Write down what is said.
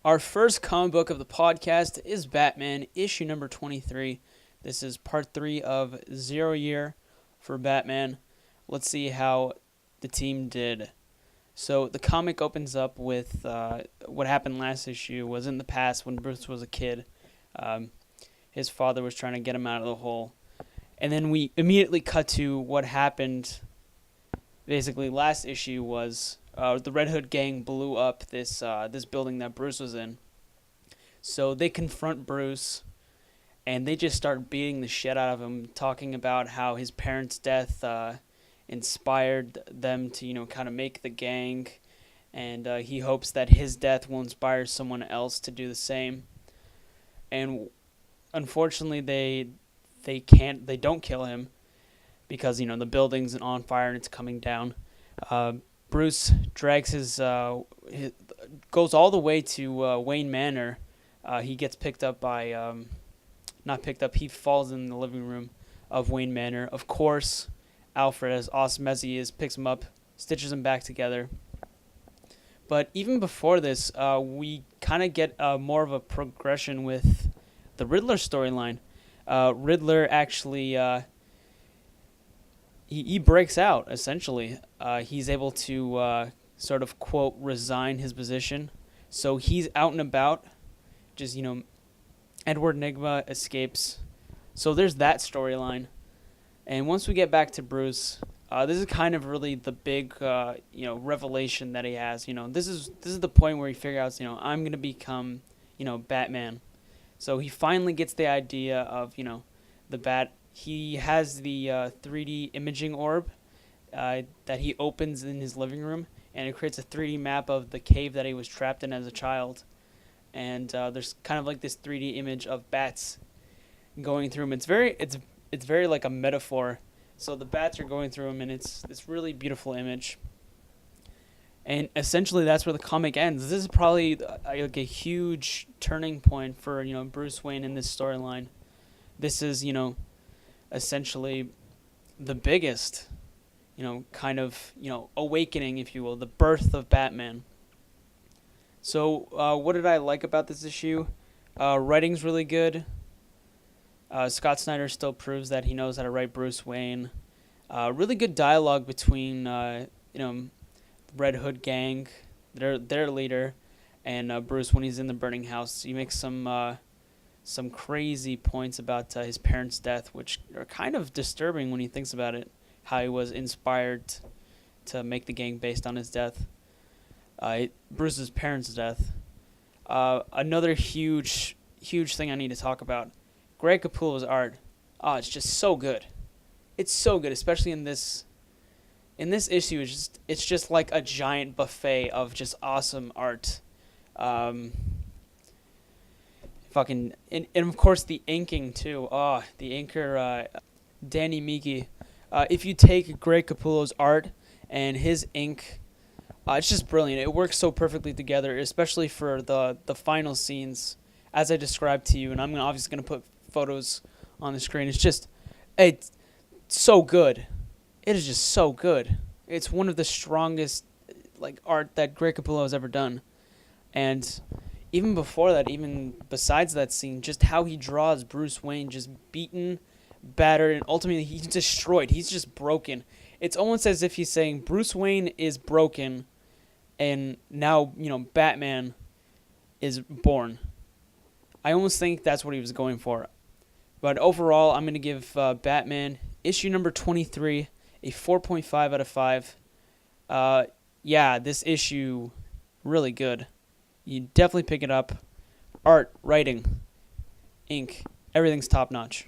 Our first comic book of the podcast is Batman, issue number 23. This is part 3 of 0 Year for Batman. Let's see how the team did. So the comic opens up with what happened last issue was in the past when Bruce was a kid. His father was trying to get him out of the hole. And then we immediately cut to what happened. Basically, last issue was the Red Hood gang blew up this building that Bruce was in. So they confront Bruce, and they just start beating the shit out of him, talking about how his parents' death inspired them to, kind of make the gang, and he hopes that his death will inspire someone else to do the same. And unfortunately, they don't kill him because the building's on fire and it's coming down. Bruce drags his goes all the way to Wayne Manor. He gets picked up by not picked up. He falls in the living room of Wayne Manor. Of course, Alfred, as awesome as he is, picks him up, stitches him back together. But even before this, we kind of get more of a progression with the Riddler storyline. Riddler actually he breaks out, essentially. He's able to sort of, quote, resign his position. So he's out and about. Just, Edward Nygma escapes. So there's that storyline. And once we get back to Bruce, this is kind of really the big, revelation that he has. This is the point where he figures out, I'm going to become, Batman. So he finally gets the idea of, the Bat. He has the 3D imaging orb that he opens in his living room, and it creates a 3D map of the cave that he was trapped in as a child. And there's kind of like this 3D image of bats going through him. It's very like a metaphor. So the bats are going through him, and it's this really beautiful image. And essentially, that's where the comic ends. This is probably like a huge turning point for Bruce Wayne in this storyline. This is essentially the biggest, kind of, awakening, if you will, the birth of Batman. So, what did I like about this issue? Writing's really good. Scott Snyder still proves that he knows how to write Bruce Wayne. Really good dialogue between, Red Hood gang, their leader, and Bruce when he's in the burning house. He makes some crazy points about his parents' death, which are kind of disturbing when he thinks about it, how he was inspired to make the gang based on his death. Bruce's parents' death. Another huge thing I need to talk about. Greg Capullo's art. It's just so good. It's so good, especially in this issue. It's just like a giant buffet of just awesome art. And of course the inking too. The inker, Danny Miki. If you take Greg Capullo's art and his ink, it's just brilliant. It works so perfectly together, especially for the final scenes, as I described to you. And I'm obviously going to put photos on the screen. It's so good. It is just so good. It's one of the strongest art that Greg Capullo has ever done. And even before that, even besides that scene, just how he draws Bruce Wayne just beaten, battered, and ultimately he's destroyed. He's just broken. It's almost as if he's saying Bruce Wayne is broken, and now, Batman is born. I almost think that's what he was going for. But overall, I'm going to give Batman issue number 23 a 4.5 out of 5. This issue, really good. You definitely pick it up. Art, writing, ink, everything's top notch.